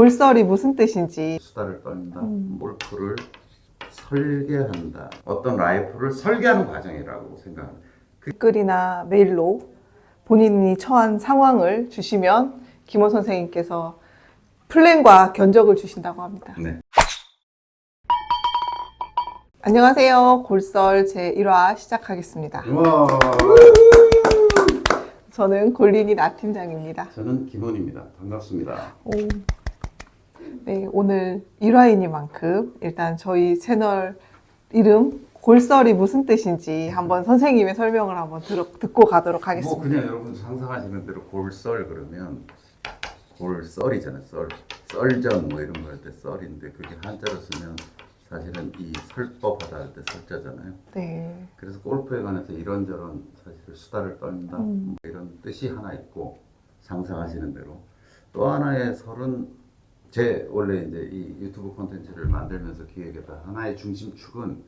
골설이 무슨 뜻인지. 수다를 떤다. 골프를 설계한다. 어떤 라이프를 설계하는 과정이라고 생각합니다. 댓글이나 메일로 본인이 처한 상황을 주시면 김원 선생님께서 플랜과 견적을 주신다고 합니다. 네. 안녕하세요. 골설 제1화 시작하겠습니다. 우와. 저는 골린이 나 팀장입니다. 저는 김원입니다. 반갑습니다. 네, 오늘 1화이니만큼 일단 저희 채널 이름 골설이 무슨 뜻인지 한번 선생님의 설명을 한번 듣고 가도록 하겠습니다. 뭐 그냥 여러분 상상하시는 대로 골설 그러면 골설이잖아요. 썰전 뭐 이런 거 할 때 썰인데 그게 한자로 쓰면 사실은 이 설법하다 할 때 설자잖아요. 네. 그래서 골프에 관해서 이런저런 사실 수다를 떤다 뭐 이런 뜻이 하나 있고 상상하시는 대로 또 하나의 설은 제 원래 이제 이 유튜브 콘텐츠를 만들면서 기획했다 하나의 중심축은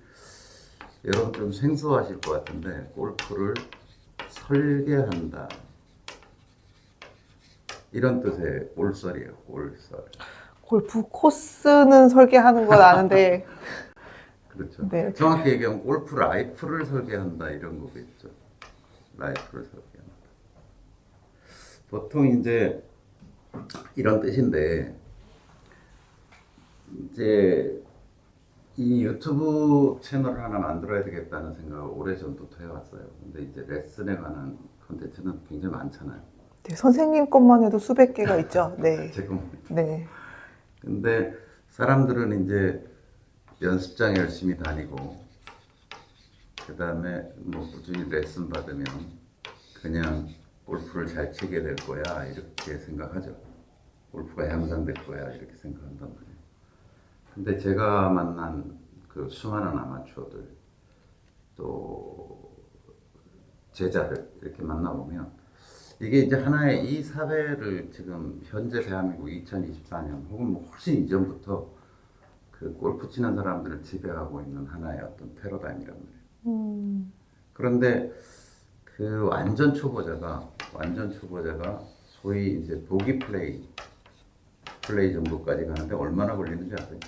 여러분 좀 생소하실 것 같은데 골프를 설계한다 이런 뜻의 골설이에요. 골설. 골프 코스는 설계하는 건 아는데 그렇죠. 네. 정확히 얘기하면 골프 라이프를 설계한다 이런 거겠죠. 라이프를 설계한다. 보통 이제 이런 뜻인데 이제 이 유튜브 채널을 하나 만들어야 되겠다는 생각을 오래전부터 해왔어요. 근데 이제 레슨에 관한 콘텐츠는 굉장히 많잖아요. 네, 선생님 것만 해도 수백 개가 있죠. 네. 지금. 네. 근데 사람들은 이제 연습장 열심히 다니고 그 다음에 뭐 꾸준히 레슨 받으면 그냥 골프를 잘 치게 될 거야 이렇게 생각하죠. 골프가 향상될 거야 이렇게 생각한단 말이에요. 근데 제가 만난 그 수많은 아마추어들 또 제자들 이렇게 만나보면 이게 이제 하나의 이 사회를 지금 현재 대한민국 2024년 혹은 뭐 훨씬 이전부터 그 골프 치는 사람들을 지배하고 있는 하나의 어떤 패러다임이란 말이에요. 그런데 그 완전 초보자가 소위 이제 보기 플레이 정도까지 가는데 얼마나 걸리는지 아세요?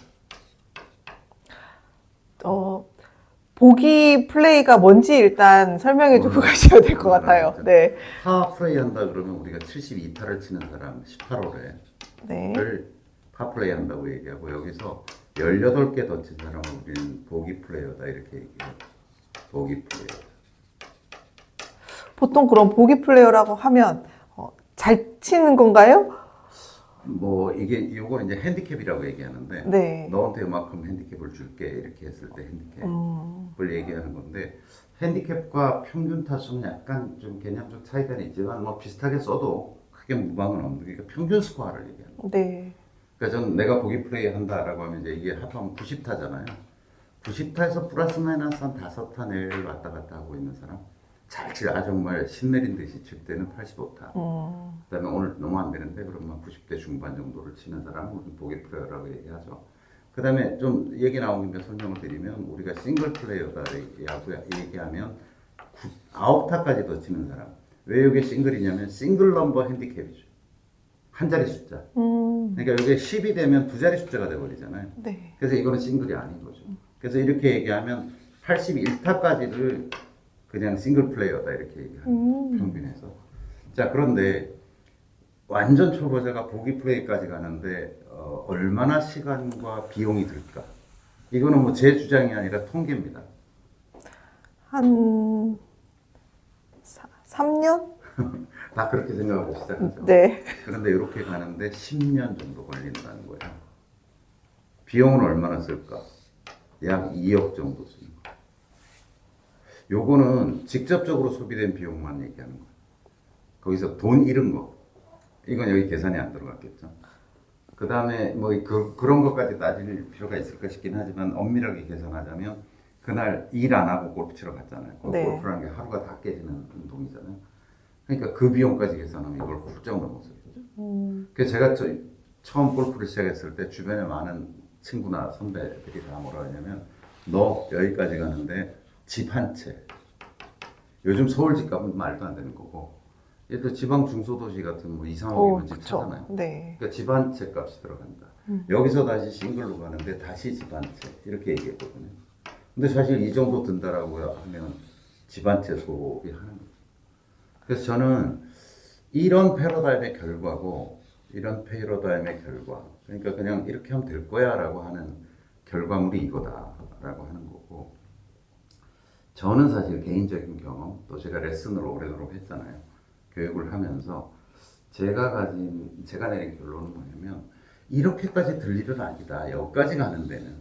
보기 플레이가 뭔지 일단 설명해 주고 가셔야 될 것 같아요. 네. 파 플레이 한다 그러면 우리가 72타를 치는 사람 18홀에 네. 파 플레이 한다고 얘기하고 여기서 18개 더 친 사람은 우리는 보기 플레이어다 이렇게 얘기해요. 보기 플레이어. 보통 그럼 보기 플레이어라고 하면 잘 치는 건가요? 뭐 이게 요거 이제 핸디캡이라고 얘기하는데 네. 너한테 이만큼 핸디캡을 줄게 이렇게 했을 때 핸디캡을 얘기하는 건데 핸디캡과 평균 타수는 약간 좀 개념적 차이가 있지만 뭐 비슷하게 써도 크게 무방은 없는 게 그러니까 평균 스코어를 얘기하는 거예요. 네. 그러니까 저는 내가 보기 플레이 한다라고 하면 이제 이게 합하면 90타잖아요. 90타에서 플러스 마이너스 한 5타 내외를 왔다 갔다 하고 있는 사람 잘 치라 정말 신내린 듯이 칠 때는 85타. 그다음에 오늘 너무 안 되는데 그러면 90대 중반 정도를 치는 사람은 우리는 보기 플레이어라고 얘기하죠. 그다음에 좀 얘기 나온 김에 설명을 드리면 우리가 싱글 플레이어다 얘기하면 9타까지 더 치는 사람. 왜 이게 싱글이냐면 싱글 넘버 핸디캡이죠. 한 자리 숫자. 그러니까 이게 10이 되면 두 자리 숫자가 돼버리잖아요. 네. 그래서 이거는 싱글이 아닌 거죠. 그래서 이렇게 얘기하면 81타까지를 그냥 싱글 플레이어다 이렇게 얘기하는 평균에서. 자 그런데 완전 초보자가 보기 플레이까지 가는데 얼마나 시간과 비용이 들까? 이거는 뭐 제 주장이 아니라 통계입니다. 한 3년? 다 그렇게 생각하고 시작하죠. 네. 그런데 이렇게 가는데 10년 정도 걸린다는 거예요. 비용은 얼마나 쓸까? 약 2억 정도 쓰는 거예요. 요거는 직접적으로 소비된 비용만 얘기하는 거예요. 거기서 돈 잃은 거. 이건 여기 계산이 안 들어갔겠죠. 그 다음에 뭐 그런 것까지 따질 필요가 있을까 싶긴 하지만 엄밀하게 계산하자면 그날 일 안 하고 골프 치러 갔잖아요. 네. 골프라는 게 하루가 다 깨지는 운동이잖아요. 그러니까 그 비용까지 계산하면 이걸 훌쩍 넘어서겠죠. 그래서 제가 처음 골프를 시작했을 때 주변에 많은 친구나 선배들이 다 뭐라 하냐면 너 여기까지 가는데 집 한 채. 요즘 서울 집값은 말도 안 되는 거고 예를 들어 지방 중소도시 같은 뭐 2, 3억이면 집 그쵸. 사잖아요. 네. 그러니까 집 한 채 값이 들어간다. 여기서 다시 싱글로 가는데 다시 집 한 채 이렇게 얘기했거든요. 근데 사실 이 정도 든다라고 하면 집 한 채 소비 하는 거죠. 그래서 저는 이런 패러다임의 결과고 이런 패러다임의 결과 그러니까 그냥 이렇게 하면 될 거야라고 하는 결과물이 이거다라고 하는 거고 저는 사실 개인적인 경험 또 제가 레슨을 오래도록 했잖아요. 교육을 하면서 제가 내린 결론은 뭐냐면 이렇게까지 들 일은 아니다. 여기까지 가는 데는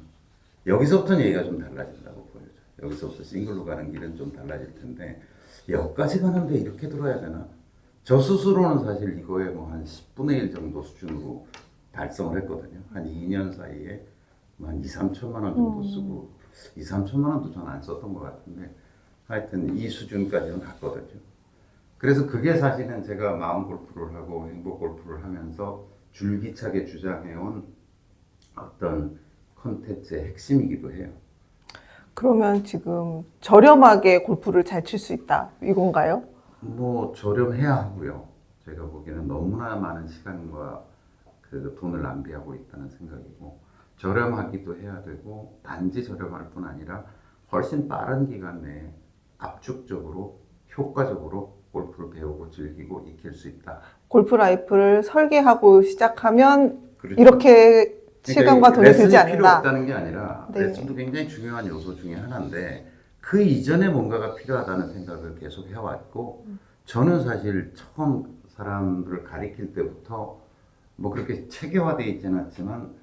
여기서부터는 얘기가 좀 달라진다고 보여요. 여기서부터 싱글로 가는 길은 좀 달라질 텐데 여기까지 가는데 이렇게 들어야 되나? 저 스스로는 사실 이거에 뭐 한 10분의 1 정도 수준으로 달성을 했거든요. 한 2년 사이에 뭐한 2, 3천만 원 정도 쓰고 2, 3천만 원도 전 안 썼던 것 같은데 하여튼 이 수준까지는 갔거든요. 그래서 그게 사실은 제가 마음 골프를 하고 행복 골프를 하면서 줄기차게 주장해온 어떤 컨텐츠의 핵심이기도 해요. 그러면 지금 저렴하게 골프를 잘 칠 수 있다 이건가요? 뭐 저렴해야 하고요. 제가 보기에는 너무나 많은 시간과 그 돈을 낭비하고 있다는 생각이고 저렴하기도 해야 되고 단지 저렴할 뿐 아니라 훨씬 빠른 기간 내에 압축적으로 효과적으로 골프를 배우고 즐기고 익힐 수 있다. 골프 라이프를 설계하고 시작하면 그렇죠. 이렇게 시간과 돈이 들지 레슨이 필요 않는다. 없다는 게 아니라 네. 레슨도 굉장히 중요한 요소 중에 하나인데 그 이전에 뭔가가 필요하다는 생각을 계속 해왔고 저는 사실 처음 사람들을 가리킬 때부터 뭐 그렇게 체계화되어 있지는 않지만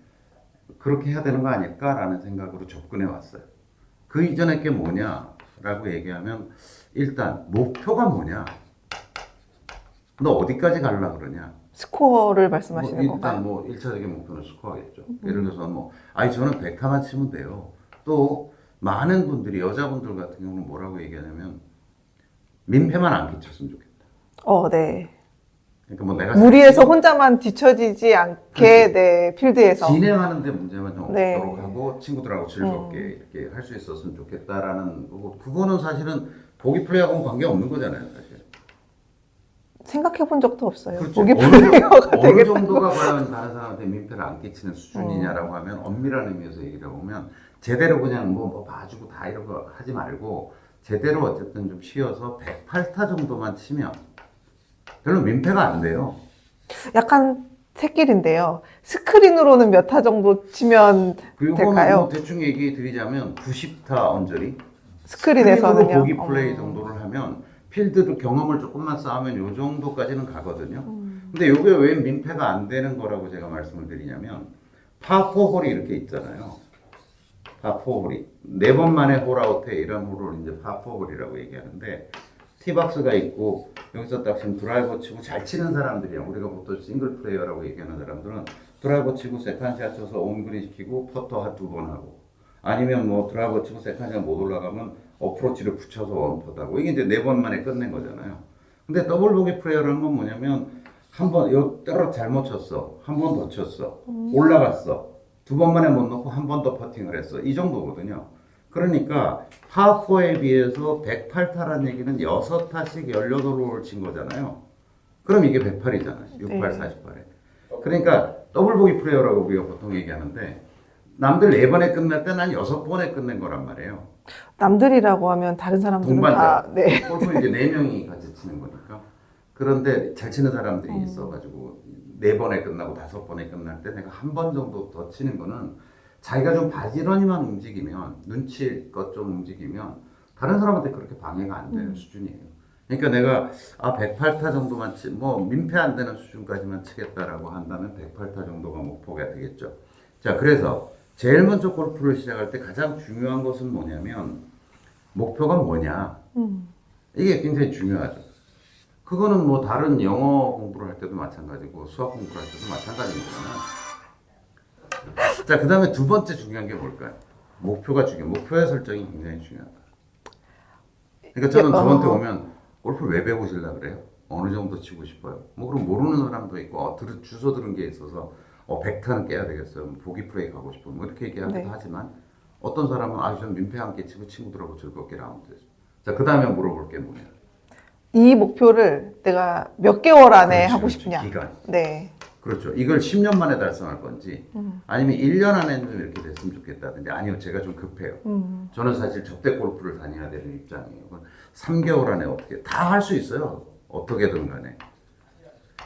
그렇게 해야 되는 거 아닐까라는 생각으로 접근해 왔어요. 그 이전에 게 뭐냐라고 얘기하면 일단 목표가 뭐냐? 너 어디까지 가려고 그러냐? 스코어를 말씀하시는 뭐 건가요? 일단 뭐 1차적인 목표는 스코어겠죠. 예를 들어서 뭐 아니 저는 100타만 치면 돼요. 또 많은 분들이 여자분들 같은 경우는 뭐라고 얘기하냐면 민폐만 안 끼쳤으면 좋겠다. 네. 그러니까 뭐 내가 무리해서 혼자만 뒤처지지 않게 그렇지. 네, 필드에서. 진행하는데 문제만 좀 네. 없도록 하고 친구들하고 즐겁게 이렇게 할 수 있었으면 좋겠다라는 거고 그거는 사실은 보기 플레이하고는 관계 없는 거잖아요, 사실. 생각해 본 적도 없어요. 그렇죠. 보기 어느 플레이어가 되겠다. 정도가 과연 다른 사람한테 민폐를 안 끼치는 수준이냐라고 하면 엄밀한 의미에서 얘기를 해보면 제대로 그냥 뭐 봐주고 다 이런 거 하지 말고 제대로 어쨌든 좀 쉬어서 108타 정도만 치면 별로 민폐가 안 돼요. 약간 새길인데요. 스크린으로는 몇 타 정도 치면 그리고 될까요? 뭐 대충 얘기 드리자면 90타 언저리 스크린에서는요. 스크린으로 보기 플레이 정도를 하면 필드도 경험을 조금만 쌓으면 요 정도까지는 가거든요. 근데 요게 왜 민폐가 안 되는 거라고 제가 말씀을 드리냐면 파4홀이 이렇게 있잖아요. 파4홀이 4번 만에 홀아웃해 이런 홀을 이제 파4홀이라고 얘기하는데 티박스가 있고 여기서 딱 지금 드라이버 치고 잘 치는 사람들이야. 우리가 보통 싱글 플레이어라고 얘기하는 사람들은 드라이버 치고 세컨샷 쳐서 온그린 시키고 퍼터 한 2번 하고 아니면 뭐 드라이버 치고 세컨샷 못 올라가면 어프로치를 붙여서 원퍼하고 이게 이제 4번 만에 끝낸 거잖아요. 근데 더블 보기 플레이어라는 건 뭐냐면 한 번 요 떨어 잘못 쳤어. 한 번 더 쳤어. 올라갔어. 2번 만에 못 넣고 한 번 더 퍼팅을 했어. 이 정도거든요. 그러니까 파4에 비해서 108타라는 얘기는 6타씩 18홀을 친 거잖아요. 그럼 이게 108이잖아요. 68, 48에. 그러니까 더블 보기 플레이어라고 우리가 보통 얘기하는데 남들 4번에 끝날 때 난 6번에 끝낸 거란 말이에요. 남들이라고 하면 다른 사람들은 동반자. 다 네. 골프 이제 4명이 같이 치는 거니까. 그런데 잘 치는 사람들이 있어가지고 4번에 끝나고 5번에 끝날 때 내가 한 번 정도 더 치는 거는 자기가 좀 바지런히만 움직이면 눈치껏 좀 움직이면 다른 사람한테 그렇게 방해가 안 되는 수준이에요. 그러니까 내가 108타 정도만 뭐 민폐 안 되는 수준까지만 치겠다라고 한다면 108타 정도가 목표가 되겠죠. 자, 그래서 제일 먼저 골프를 시작할 때 가장 중요한 것은 뭐냐면 목표가 뭐냐. 이게 굉장히 중요하죠. 그거는 뭐 다른 영어 공부를 할 때도 마찬가지고 수학 공부를 할 때도 마찬가지인 거잖아요. 자, 그 다음에 두 번째 중요한 게 뭘까요? 목표가 중요해요. 목표의 설정이 굉장히 중요하다. 그러니까 저는 저한테 오면 골프를 왜 배우시려고 그래요? 어느 정도 치고 싶어요? 뭐 그럼 모르는 사람도 있고 주워 들은 게 있어서 100타는 깨야 되겠어요. 보기 플레이 가고 싶어요. 뭐 이렇게 얘기하기도 네. 하지만 어떤 사람은 저는 민폐 함께 치고 친구들하고 즐겁게 라운드 했어요. 자, 그 다음에 물어볼 게 뭐냐? 이 목표를 내가 몇 개월 안에 그렇죠, 하고 그렇죠. 싶냐. 기간. 네. 그렇죠. 이걸 10년 만에 달성할 건지 아니면 1년 안에 좀 이렇게 됐으면 좋겠다든지 아니요 제가 좀 급해요. 저는 사실 접대 골프를 다녀야 되는 입장이에요. 3개월 안에 어떻게 다 할 수 있어요. 어떻게든 간에.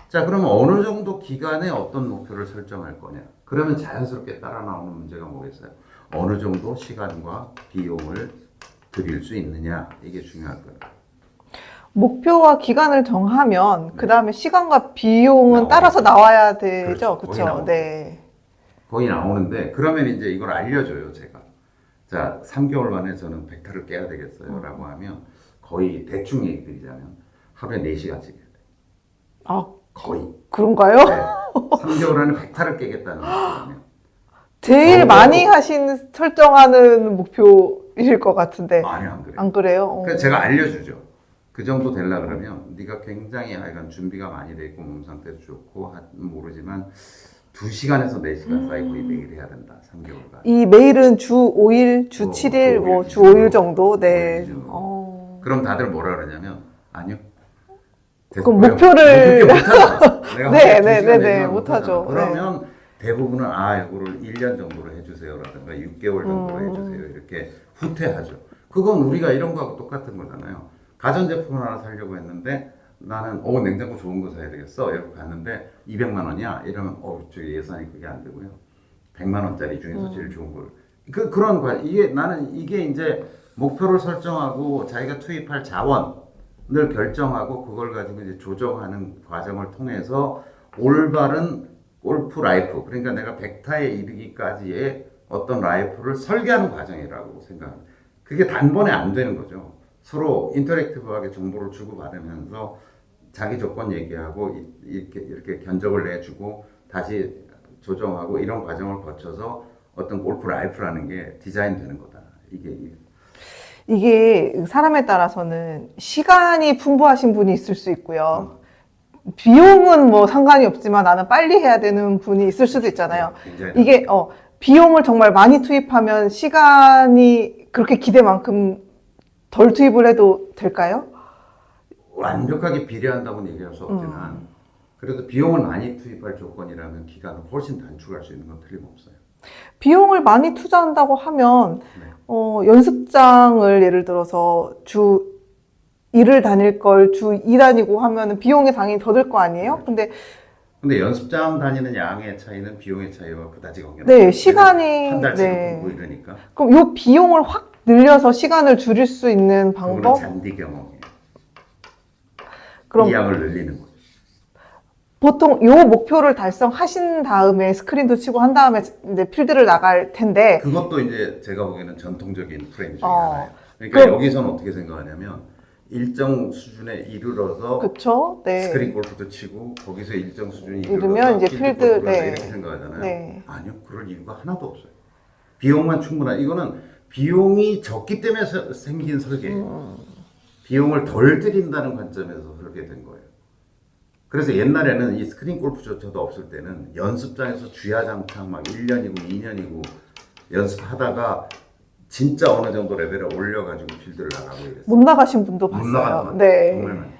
자 그러면 어느 정도 기간에 어떤 목표를 설정할 거냐. 그러면 자연스럽게 따라 나오는 문제가 뭐겠어요. 어느 정도 시간과 비용을 들일 수 있느냐 이게 중요할 거예요. 목표와 기간을 정하면 그 다음에 시간과 비용은 나와야죠. 따라서 나와야 되죠. 그렇죠. 거의 그렇죠? 나오죠. 네. 거의 나오는데 그러면 이제 이걸 알려줘요 제가. 자 3개월 만에 저는 100타를 깨야 되겠어요 라고 하면 거의 대충 얘기 드리자면 하루에 4시간씩 해야 돼요. 아, 거의. 그런가요? 네. 3개월 안에 100타를 깨겠다는 거거든요. 제일 많이 설정하는 목표이실 것 같은데. 아니 안 그래요. 안 그래요? 그러니까 제가 알려주죠. 그 정도 되려 그러면 네가 굉장히 하여간 준비가 많이 돼 있고 몸 상태도 좋고 모르지만 2시간에서 4시간 사이 거의 매일 해야 된다. 3개월간. 이 메일은 주 5일, 주 7일, 뭐 주 5일 정도. 네. 기준으로. 그럼 다들 뭐라 그러냐면 아니요. 그럼 목표를 못하죠. 내가 네, 못하죠. 그러면 대부분은 이거를 1년 정도로 해주세요라든가 6개월 정도로 해주세요 이렇게 후퇴하죠. 그건 우리가 이런 거하고 똑같은 거잖아요. 가전제품을 하나 사려고 했는데 나는 냉장고 좋은 거 사야 되겠어 이렇게 갔는데 200만 원이야 이러면 저 예산이 그게 안 되고요. 100만 원짜리 중에서 제일 좋은 걸 그런 거 이게 이제 목표를 설정하고 자기가 투입할 자원을 결정하고 그걸 가지고 이제 조정하는 과정을 통해서 올바른 골프 라이프 그러니까 내가 100타에 이르기까지의 어떤 라이프를 설계하는 과정이라고 생각합니다. 그게 단번에 안 되는 거죠. 서로 인터랙티브하게 정보를 주고받으면서 자기 조건 얘기하고 이렇게 견적을 내주고 다시 조정하고 이런 과정을 거쳐서 어떤 골프 라이프라는 게 디자인되는 거다. 이게 사람에 따라서는 시간이 풍부하신 분이 있을 수 있고요. 비용은 뭐 상관이 없지만 나는 빨리 해야 되는 분이 있을 수도 있잖아요. 이게 비용을 정말 많이 투입하면 시간이 그렇게 기대만큼 덜 투입을 해도 될까요? 완벽하게 비례한다고는 얘기할 수 없지만 그래도 비용을 많이 투입할 조건이라면 기간을 훨씬 단축할 수 있는 건 틀림없어요. 비용을 많이 투자한다고 하면 연습장을 예를 들어서 주 1을 다닐 걸 주 2 다니고 하면 비용이 당연히 더 들 거 아니에요? 근데 연습장 다니는 양의 차이는 비용의 차이와 그다지 관계가 네, 시간이 한 달치를 보고 이러니까. 그럼 요 비용을 확 늘려서 시간을 줄일 수 있는 방법? 그거는 잔디 경험이에요. 그럼 이 양을 늘리는 거죠. 보통 요 목표를 달성하신 다음에 스크린도 치고 한 다음에 이제 필드를 나갈 텐데 그것도 이제 제가 보기에는 전통적인 프레임 중에 하나예요. 그러니까 그럼, 여기서는 어떻게 생각하냐면 일정 수준에 이르러서 그쵸? 네. 스크린 골프도 치고 거기서 일정 수준이 이르면 이제 필드 이렇게 생각하잖아요. 네. 아니요, 그럴 이유가 하나도 없어요. 비용만 충분한 이거는 비용이 적기 때문에 생긴 설계예요. 비용을 덜 들인다는 관점에서 설계된 거예요. 그래서 옛날에는 이 스크린 골프조차도 없을 때는 연습장에서 주야장창 막 1년이고 2년이고 연습하다가 진짜 어느 정도 레벨을 올려가지고 필드를 나가고 이랬어요. 못 나가신 분도 못 봤어요. 나가는 네. 정말 많아요.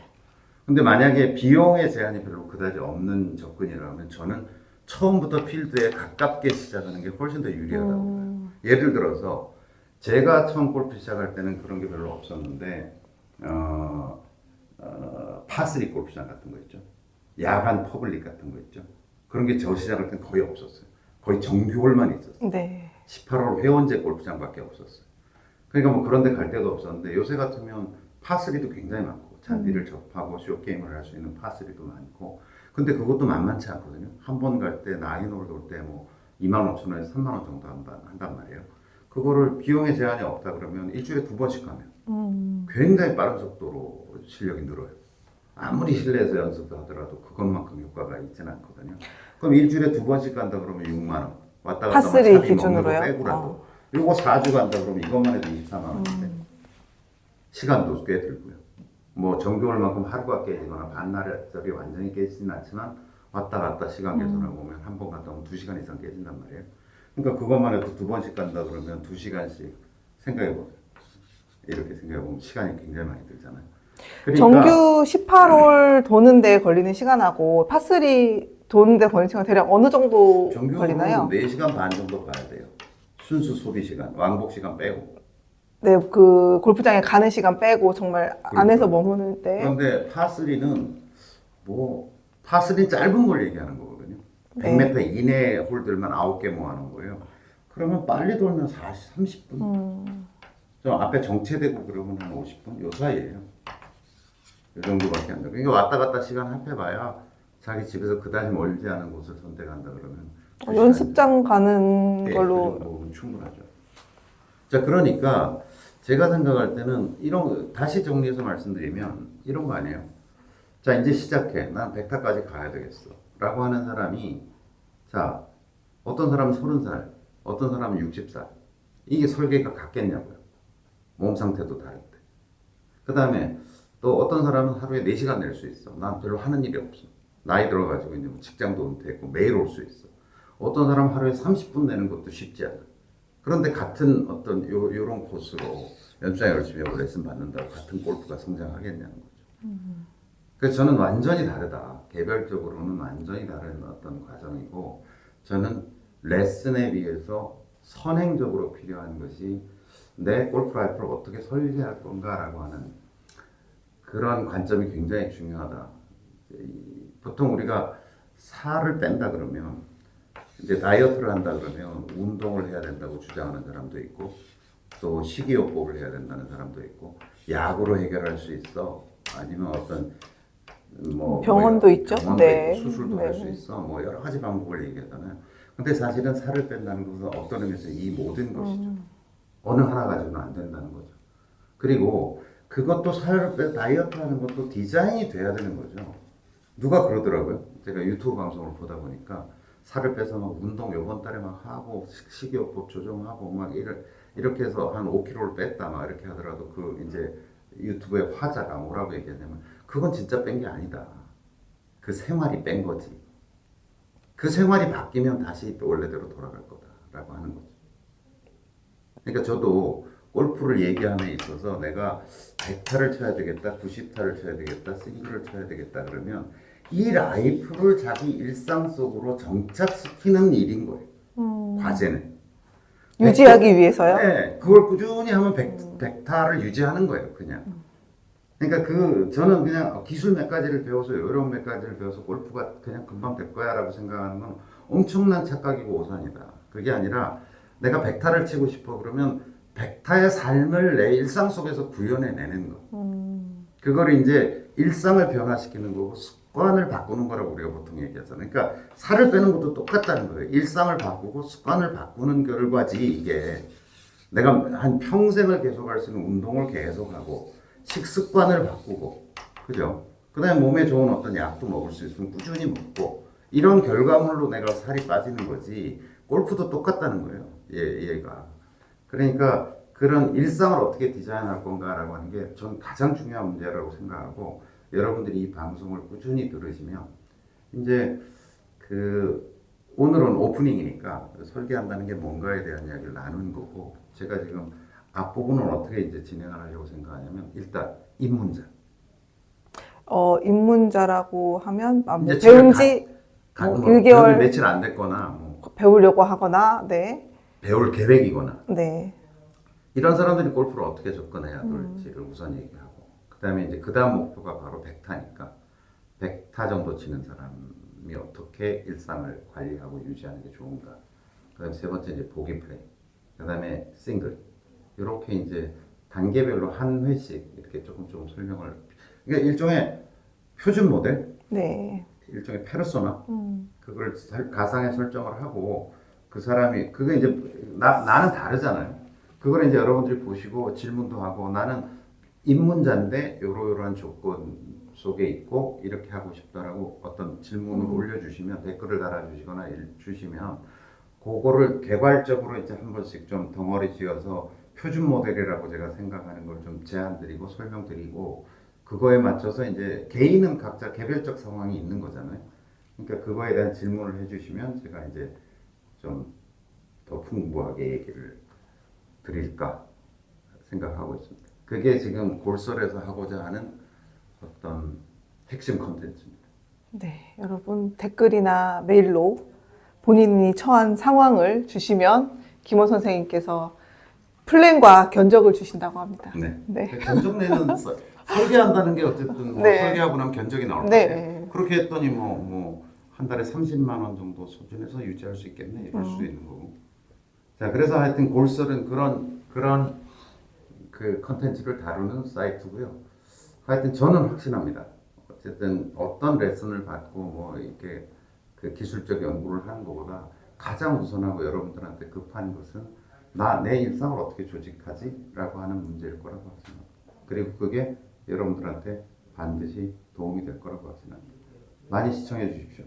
근데 만약에 비용의 제한이 별로 그다지 없는 접근이라면 저는 처음부터 필드에 가깝게 시작하는 게 훨씬 더 유리하다고 봐요. 예를 들어서 제가 처음 골프 시작할 때는 그런 게 별로 없었는데 파3 골프장 같은 거 있죠. 야간 퍼블릭 같은 거 있죠. 그런 게 저 시작할 땐 거의 없었어요. 거의 정규홀만 있었어요. 네. 18홀 회원제 골프장밖에 없었어요. 그러니까 뭐 그런 데 갈 데도 없었는데 요새 같으면 파3도 굉장히 많고 잔디를 접하고 쇼게임을 할 수 있는 파3도 많고 근데 그것도 만만치 않거든요. 한 번 갈 때 나인홀 돌 때 뭐 25,000원에서 3만 원 정도 한단 말이에요. 그거를 비용의 제한이 없다 그러면 일주일에 2번씩 하면 굉장히 빠른 속도로 실력이 늘어요. 아무리 실내에서 연습을 하더라도 그것만큼 효과가 있지는 않거든요. 그럼 일주일에 2번씩 간다 그러면 6만 원. 왔다 갔다 파3 차비 기준으로요? 먹는 거 빼고라도. 요거 4주 간다 그러면 이것만 해도 24만 원인데. 시간도 꽤 들고요. 뭐 정규홀만큼 하루가 깨지거나 반나절이 완전히 깨지진 않지만 왔다 갔다 시간 계산을 보면 한 번 갔다 오면 2시간 이상 깨진단 말이에요. 그러니까 그것만 해도 2번씩 간다 그러면 2시간씩 생각해보세요. 이렇게 생각해보면 시간이 굉장히 많이 들잖아요. 그러니까 정규 18홀 도는데 걸리는 시간하고 파3 도는데 걸리는 시간 대략 어느 정도 정규로 걸리나요? 4시간 반 정도 가야 돼요. 순수 소비 시간, 왕복 시간 빼고. 네, 그 골프장에 가는 시간 빼고 정말 안에서 머무는 때. 그런데 파3는 뭐 파3 짧은 걸 얘기하는 거거든요. 네. 100m 이내 홀들만 9개 모아놓은 거예요. 그러면 빨리 돌면 30분. 좀 앞에 정체되고 그러면 한 50분? 요 사이에요. 이 정도밖에 안 돼. 그러니까 왔다 갔다 시간 합해봐야 자기 집에서 그다지 멀지 않은 곳을 선택한다 그러면 연습장 가는 네, 걸로. 그 정도면 충분하죠. 자, 그러니까 제가 생각할 때는 다시 정리해서 말씀드리면 이런 거 아니에요. 자, 이제 시작해. 난 100타까지 가야 되겠어. 라고 하는 사람이, 자, 어떤 사람은 30살, 어떤 사람은 60살. 이게 설계가 같겠냐고요. 몸 상태도 다른데. 그 다음에 또 어떤 사람은 하루에 4시간 낼 수 있어. 난 별로 하는 일이 없어. 나이 들어가지고 이제 뭐 직장도 은퇴했고 매일 올 수 있어. 어떤 사람은 하루에 30분 내는 것도 쉽지 않아. 그런데 같은 어떤 요런 코스로 연주장 열심히 하고 레슨 받는다고 같은 골프가 성장하겠냐는 거죠. 그래서 저는 완전히 다르다. 개별적으로는 완전히 다른 어떤 과정이고, 저는 레슨에 비해서 선행적으로 필요한 것이 내 골프 라이프를 어떻게 설계할 건가라고 하는 그런 관점이 굉장히 중요하다. 보통 우리가 살을 뺀다 그러면 이제 다이어트를 한다 그러면 운동을 해야 된다고 주장하는 사람도 있고 또 식이요법을 해야 된다는 사람도 있고 약으로 해결할 수 있어 아니면 어떤 뭐 병원도 있죠. 병원도 네. 있고 수술도 네. 할 수 있어 뭐 여러 가지 방법을 얘기하잖아요. 근데 사실은 살을 뺀다는 것은 어떤 의미에서 이 모든 것이죠. 어느 하나 가지고는 안 된다는 거죠. 그리고 그것도 살을 빼 다이어트 하는 것도 디자인이 돼야 되는 거죠. 누가 그러더라고요. 제가 유튜브 방송을 보다 보니까 살을 빼서 막 운동 요번 달에 막 하고 식이요법 조정하고 막 이렇게 해서 한 5kg를 뺐다 막 이렇게 하더라도 그 이제 유튜브의 화자가 뭐라고 얘기하냐면 그건 진짜 뺀 게 아니다. 그 생활이 뺀 거지. 그 생활이 바뀌면 다시 원래대로 돌아갈 거다라고 하는 거죠. 그러니까 저도 골프를 얘기함에 있어서 내가 100타를 쳐야 되겠다, 90타를 쳐야 되겠다, 싱글을 쳐야 되겠다 그러면 이 라이프를 자기 일상 속으로 정착시키는 일인 거예요. 과제는. 유지하기 위해서요? 네, 그걸 꾸준히 하면 100타를 유지하는 거예요, 그냥. 그러니까 저는 그냥 기술 몇 가지를 배워서 요령 몇 가지를 배워서 골프가 그냥 금방 될 거야 라고 생각하는 건 엄청난 착각이고 오산이다. 그게 아니라 내가 100타를 치고 싶어 그러면 100타의 삶을 내 일상 속에서 구현해내는 거. 그걸 이제 일상을 변화시키는 거고 습관을 바꾸는 거라고 우리가 보통 얘기하잖아요. 그러니까 살을 빼는 것도 똑같다는 거예요. 일상을 바꾸고 습관을 바꾸는 결과지 이게. 내가 한 평생을 계속할 수 있는 운동을 계속하고 식습관을 바꾸고 그죠? 그 다음에 몸에 좋은 어떤 약도 먹을 수 있으면 꾸준히 먹고 이런 결과물로 내가 살이 빠지는 거지 골프도 똑같다는 거예요. 얘가. 그러니까 그런 일상을 어떻게 디자인할 건가라고 하는 게 전 가장 중요한 문제라고 생각하고 여러분들이 이 방송을 꾸준히 들으시면 이제 오늘은 오프닝이니까 설계한다는 게 뭔가에 대한 이야기를 나눈 거고 제가 지금 앞부분은 어떻게 이제 진행을 하려고 생각하냐면 일단 입문자. 입문자라고 하면 뭐 이제 배운 지 뭐 1개월 며칠 안 됐거나 뭐 배우려고 하거나, 네. 배울 계획이거나 네. 이런 사람들이 골프를 어떻게 접근해야 될지를 우선 얘기하고 그다음에 이제 그다음 목표가 바로 100타니까 100타 정도 치는 사람이 어떻게 일상을 관리하고 유지하는 게 좋은가. 그다음에 세 번째 이제 보기 플레이. 그다음에 싱글. 이렇게 이제 단계별로 한 회씩 이렇게 조금 설명을. 그러니까 일종의 표준 모델, 네. 일종의 페르소나. 그걸 가상의 설정을 하고 그 사람이 그게 이제 나는 다르잖아요. 그걸 이제 여러분들이 보시고 질문도 하고 나는 입문자인데 요러요러한 조건 속에 있고 이렇게 하고 싶다라고 어떤 질문을 올려주시면 댓글을 달아주시거나 주시면 그거를 개괄적으로 이제 한 번씩 좀 덩어리 지어서 표준 모델이라고 제가 생각하는 걸 좀 제안드리고 설명드리고 그거에 맞춰서 이제 개인은 각자 개별적 상황이 있는 거잖아요. 그러니까 그거에 대한 질문을 해주시면 제가 이제 좀 더 풍부하게 얘기를 드릴까 생각하고 있습니다. 그게 지금 골설에서 하고자 하는 어떤 핵심 컨텐츠입니다. 네, 여러분 댓글이나 메일로 본인이 처한 상황을 주시면 김원 선생님께서 플랜과 견적을 주신다고 합니다. 네. 네. 견적내는 설계한다는 게 어쨌든 뭐 네. 설계하고 나면 견적이 나올 네. 거예요. 그렇게 했더니 한 달에 30만 원 정도 수준에서 유지할 수 있겠네 이럴 수 있는 거고. 자, 그래서 하여튼 골설은 그런 그 컨텐츠를 다루는 사이트고요. 하여튼 저는 확신합니다. 어쨌든 어떤 레슨을 받고 뭐 이렇게 그 기술적 연구를 하는 것보다 가장 우선하고 여러분들한테 급한 것은 내 일상을 어떻게 조직하지? 라고 하는 문제일 거라고 확신합니다. 그리고 그게 여러분들한테 반드시 도움이 될 거라고 확신합니다. 많이 시청해 주십시오.